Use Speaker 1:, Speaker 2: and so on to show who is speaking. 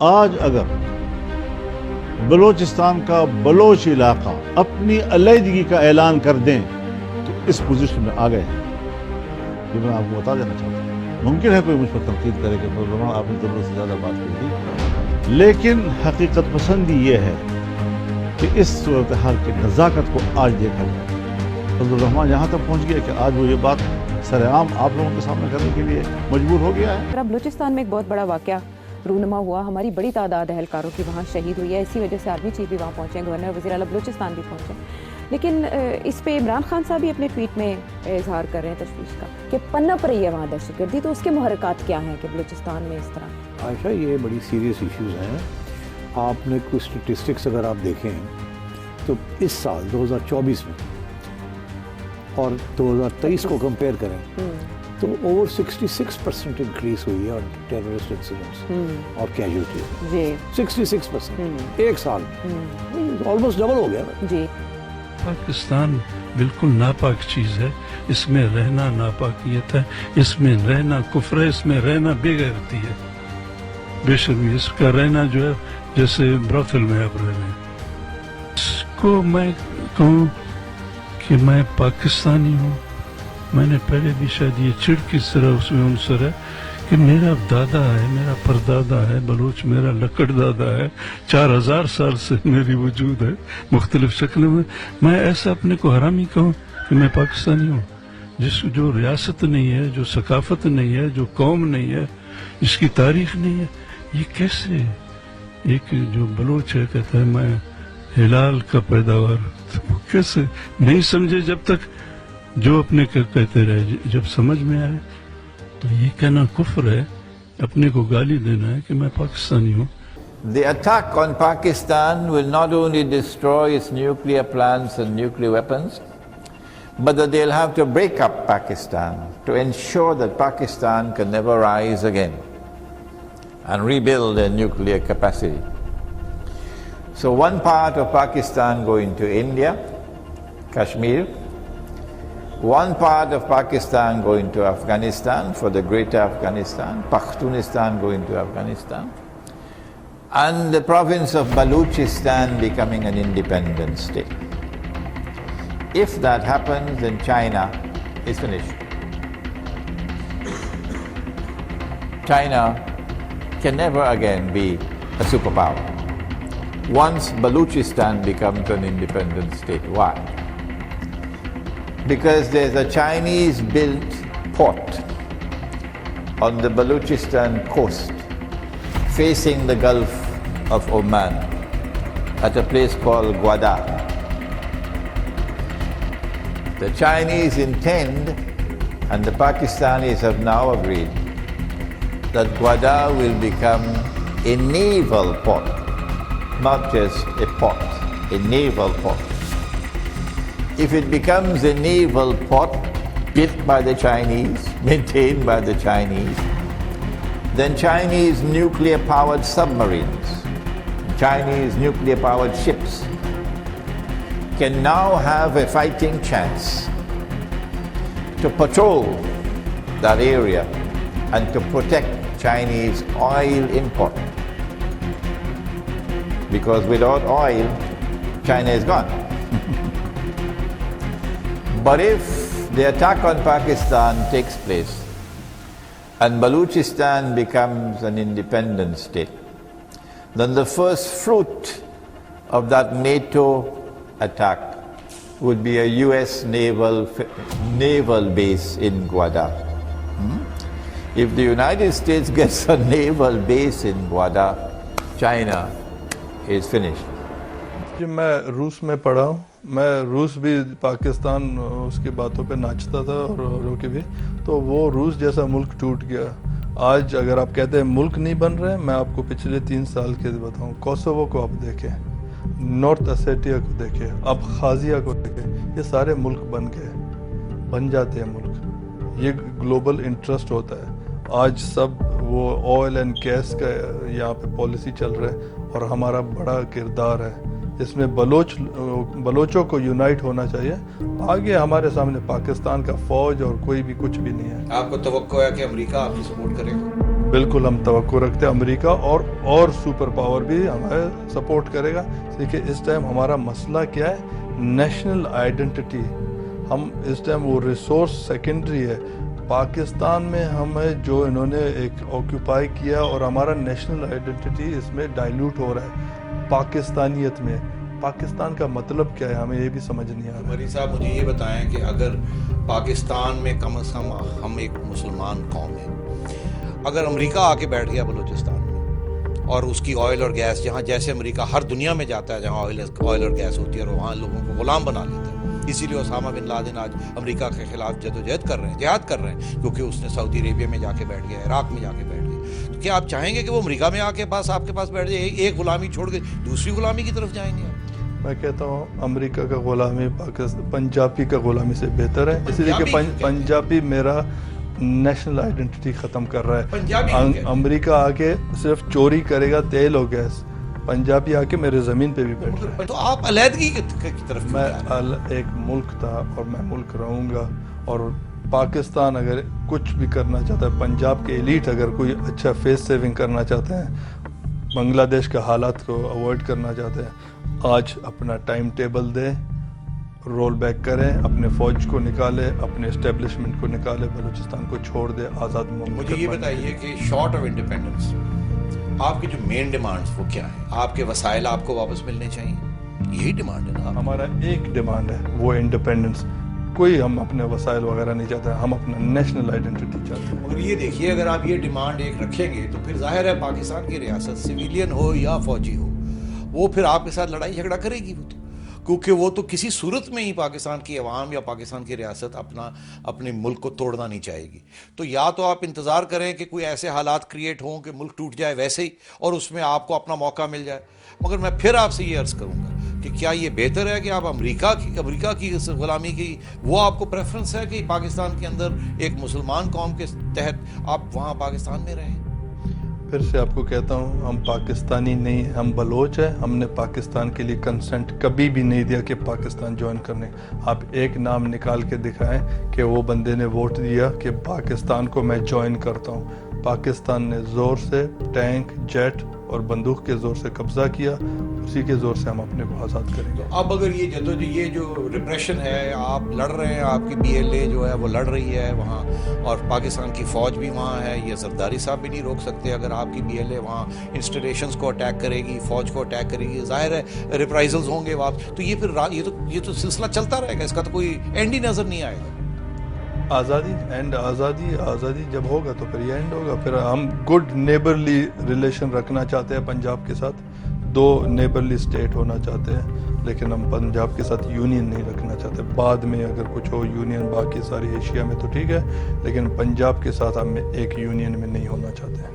Speaker 1: آج اگر بلوچستان کا بلوچ علاقہ اپنی علیحدگی کا اعلان کر دیں تو اس پوزیشن میں آ گئے ہیں. یہ میں آپ کو بتا دینا چاہتا ہوں. ممکن ہے کوئی مجھ پر تنقید کرے کہ آپ نے ضرورت سے زیادہ بات کی تھی، لیکن حقیقت پسندی یہ ہے کہ اس صورتحال کی نزاکت کو آج دیکھا جائے. فضل الرحمان یہاں تک پہنچ گیا کہ آج وہ یہ بات سرعام آپ لوگوں کے سامنے کرنے کے لیے مجبور ہو گیا ہے.
Speaker 2: بلوچستان میں ایک بہت بڑا واقعہ رونما ہوا، ہماری بڑی تعداد اہلکاروں کی وہاں شہید ہوئی ہے، اسی وجہ سے آرمی چیف بھی وہاں پہنچے ہیں، گورنر وزیر اعلیٰ بلوچستان بھی پہنچے. لیکن اس پہ عمران خان صاحب بھی اپنے ٹویٹ میں اظہار کر رہے ہیں تشویش کا کہ پنپ رہی ہے وہاں دہشت گردی. تو اس کے محرکات کیا ہیں کہ بلوچستان میں اس طرح؟
Speaker 3: عائشہ یہ بڑی سیریس ایشوز ہیں. آپ نے کوئی اسٹیٹسٹکس اگر آپ دیکھیں تو اس سال 2024 میں اور 2023 کو کمپیئر کریں تو اوور 66% انکریز ہوئی ہے اور ٹیررسٹ انسیڈنٹس اور کیجوٹیز.
Speaker 2: جی
Speaker 3: 66% ایک سال آلموسٹ ڈبل ہو گیا.
Speaker 2: جی
Speaker 4: پاکستان بالکل ناپاک چیز ہے، اس میں رہنا ناپاکیت ہے، اس میں رہنا کفر ہے، اس میں رہنا بے غیرتی ہے. بے شرمی اس کا رہنا جو ہے جیسے براتل میں آپ رہ رہے ہیں. اس کو میں کہوں کہ میں پاکستانی ہوں، میں نے پہلے بھی شاید یہ چڑ کس طرح اس میں عنصر ہے کہ میرا دادا ہے، میرا پردادا ہے بلوچ، میرا لکڑ دادا ہے، 4000 سال سے میری وجود ہے مختلف شکلوں میں. میں ایسا اپنے کو حرامی کہوں کہ میں پاکستانی ہوں جس جو ریاست نہیں ہے، جو ثقافت نہیں ہے، جو قوم نہیں ہے، جس کی تاریخ نہیں ہے. یہ کیسے ایک جو بلوچ ہے کہتا ہے میں ہلال کا پیداوار، وہ کیسے نہیں سمجھے جب تک جو اپنے کہتے رہے. جب سمجھ میں آئے تو یہ کہنا کفر ہے، اپنے کو گالی دینا ہے کہ میں پاکستانی ہوں.
Speaker 5: The attack on Pakistan will not only destroy its nuclear plants and nuclear weapons, but that they'll have to break up Pakistan to ensure that Pakistan can never rise again and rebuild their nuclear capacity. So one part of Pakistan going to India, Kashmir, one part of Pakistan going to Afghanistan for the greater Afghanistan, Pakhtunistan going to Afghanistan, and the province of Balochistan becoming an independent state. If that happens, then China is finished. China can never again be a superpower once Balochistan becomes an independent state. Why? Because there's a Chinese-built port on the Balochistan coast facing the Gulf of Oman at a place called Gwadar. The Chinese intend, and the Pakistanis have now agreed, that Gwadar will become a naval port, not just a port, a naval port. If it becomes a naval port built by the Chinese, maintained by the Chinese, then Chinese nuclear-powered submarines, Chinese nuclear-powered ships can now have a fighting chance to patrol that area and to protect Chinese oil import. Because without oil, China is gone. But if the attack on Pakistan takes place and Balochistan becomes an independent state, then the first fruit of that NATO attack would be a US naval base in Gwadar. If the United States gets a naval base in Gwadar, China is finished.
Speaker 6: جب میں روس میں پڑھا ہوں، میں روس بھی پاکستان اس کی باتوں پہ ناچتا تھا اور بھی، تو وہ روس جیسا ملک ٹوٹ گیا. آج اگر آپ کہتے ہیں ملک نہیں بن رہے، میں آپ کو پچھلے 3 سال کے بتاؤں. کوسوو کو آپ دیکھیں، نارتھ اسیٹیا کو دیکھیں، ابخازیہ کو دیکھیں، یہ سارے ملک بن گئے، بن جاتے ہیں ملک. یہ گلوبل انٹرسٹ ہوتا ہے. آج سب وہ آئل اینڈ گیس کا یہاں پہ پالیسی چل رہا ہے اور ہمارا بڑا کردار ہے اس میں. بلوچوں کو یونائٹ ہونا چاہیے. آگے ہمارے سامنے پاکستان کا فوج اور کوئی بھی کچھ بھی نہیں ہے.
Speaker 7: آپ کو توقع ہے کہ امریکہ آپ کی سپورٹ کرے گا؟
Speaker 6: بالکل ہم توقع رکھتے ہیں امریکہ اور سپر پاور بھی ہمیں سپورٹ کرے گا. دیکھیے اس ٹائم ہمارا مسئلہ کیا ہے, نیشنل آئیڈینٹی. ہم اس ٹائم وہ ریسورس سیکنڈری ہے. پاکستان میں ہمیں جو انہوں نے ایک آکیوپائی کیا اور ہمارا نیشنل آئیڈینٹی اس میں ڈائلیوٹ ہو رہا ہے پاکستانیت میں. پاکستان کا مطلب کیا ہے ہمیں یہ بھی سمجھ نہیں آ رہا.
Speaker 7: مری صاحب مجھے یہ بتائیں کہ اگر پاکستان میں کم از کم ہم ایک مسلمان قوم ہیں, اگر امریکہ آ کے بیٹھ گیا بلوچستان میں اور اس کی آئل اور گیس, جہاں جیسے امریکہ ہر دنیا میں جاتا ہے جہاں آئل اور گیس ہوتی ہے اور وہاں لوگوں کو غلام بنا لیتا ہے, اسی لیے اسامہ بن لادن آج امریکہ کے خلاف جدوجہد کر رہے ہیں, جہاد کر رہے ہیں, کیونکہ اس نے سعودی عربیہ میں جا کے بیٹھ گیا, عراق میں جا کے بیٹھ گیا. تو کیا آپ چاہیں گے کہ وہ امریکہ میں آ کے آپ کے پاس بیٹھ جائے, ایک غلامی چھوڑ کے دوسری غلامی کی طرف جائیں گے؟
Speaker 6: میں کہتا ہوں امریکہ کا غلامی پنجابی کا غلامی سے بہتر ہے, اس لیے کہ پنجابی میرا نیشنل آئیڈینٹی ختم کر رہا ہے. امریکہ آ کے صرف چوری کرے گا تیل اور گیس, پنجابی آ کے میرے زمین پہ بھی بیٹھ رہا ہے.
Speaker 7: تو آپ علیحدگی کی طرف
Speaker 6: میں ایک ملک تھا اور میں ملک رہوں گا, اور پاکستان اگر کچھ بھی کرنا چاہتا ہے, پنجاب کے ایلیٹ اگر کوئی اچھا فیس سیونگ کرنا چاہتے ہیں, بنگلہ دیش کے حالات کو اوائڈ کرنا چاہتے ہیں, آج اپنا ٹائم ٹیبل دیں, رول بیک کریں, اپنے فوج کو نکالے, اپنے اسٹیبلشمنٹ کو نکالے, بلوچستان کو چھوڑ دے, آزاد مملکت.
Speaker 7: مجھے یہ بتائیے کہ شارٹ آف انڈیپینڈنس آپ کی جو مین ڈیمانڈز وہ کیا ہیں؟ آپ کے وسائل آپ کو واپس ملنے چاہیے, یہی ڈیمانڈ ہے نا؟
Speaker 6: ہمارا ایک ڈیمانڈ ہے, وہ انڈیپینڈنس. کوئی ہم اپنے وسائل وغیرہ نہیں چاہتے, ہم اپنا نیشنل آئیڈینٹی چاہتے ہیں.
Speaker 7: مگر یہ دیکھیے اگر آپ یہ ڈیمانڈ ایک رکھیں گے تو پھر ظاہر ہے پاکستان کی ریاست سویلین ہو یا فوجی ہو, وہ پھر آپ کے ساتھ لڑائی جھگڑا کرے گی, وہ تو کیونکہ وہ تو کسی صورت میں ہی پاکستان کی عوام یا پاکستان کی ریاست اپنے ملک کو توڑنا نہیں چاہے گی. تو یا تو آپ انتظار کریں کہ کوئی ایسے حالات کریٹ ہوں کہ ملک ٹوٹ جائے ویسے ہی, اور اس میں آپ کو اپنا موقع مل جائے. مگر میں پھر آپ سے یہ عرض کروں گا کہ کیا یہ بہتر ہے کہ آپ امریکہ کی غلامی کی وہ آپ کو پریفرنس ہے کہ پاکستان کے اندر ایک مسلمان قوم کے تحت آپ وہاں پاکستان میں رہیں؟
Speaker 6: پھر سے آپ کو کہتا ہوں, ہم پاکستانی نہیں ہیں, ہم بلوچ ہیں. ہم نے پاکستان کے لیے کنسنٹ کبھی بھی نہیں دیا کہ پاکستان جوائن کرنے. آپ ایک نام نکال کے دکھائیں کہ وہ بندے نے ووٹ دیا کہ پاکستان کو میں جوائن کرتا ہوں. پاکستان نے زور سے ٹینک, جیٹ اور بندوق کے زور سے قبضہ کیا, اسی کے زور سے ہم اپنے کو آزاد کریں گے.
Speaker 7: اب اگر یہ جو ریپریشن ہے, آپ لڑ رہے ہیں, آپ کی پی ایل اے جو ہے وہ لڑ رہی ہے وہاں, اور پاکستان کی فوج بھی وہاں ہے, یہ زرداری صاحب بھی نہیں روک سکتے. اگر آپ کی پی ایل اے وہاں انسٹالیشنز کو اٹیک کرے گی, فوج کو اٹیک کرے گی, ظاہر ہے ریپرائزلز ہوں گے واپس. تو یہ پھر یہ تو سلسلہ چلتا رہے گا, اس کا تو کوئی اینڈ ہی نظر نہیں آئے گا.
Speaker 6: آزادی جب ہوگا تو پھر یہ اینڈ ہوگا. پھر ہم گڈ نیبرلی ریلیشن رکھنا چاہتے ہیں پنجاب کے ساتھ, 2 نیبرلی اسٹیٹ ہونا چاہتے ہیں, لیکن ہم پنجاب کے ساتھ یونین نہیں رکھنا چاہتے. بعد میں اگر کچھ ہو یونین باقی ساری ایشیا میں تو ٹھیک ہے, لیکن پنجاب کے ساتھ ہم ایک یونین میں نہیں ہونا چاہتے ہیں.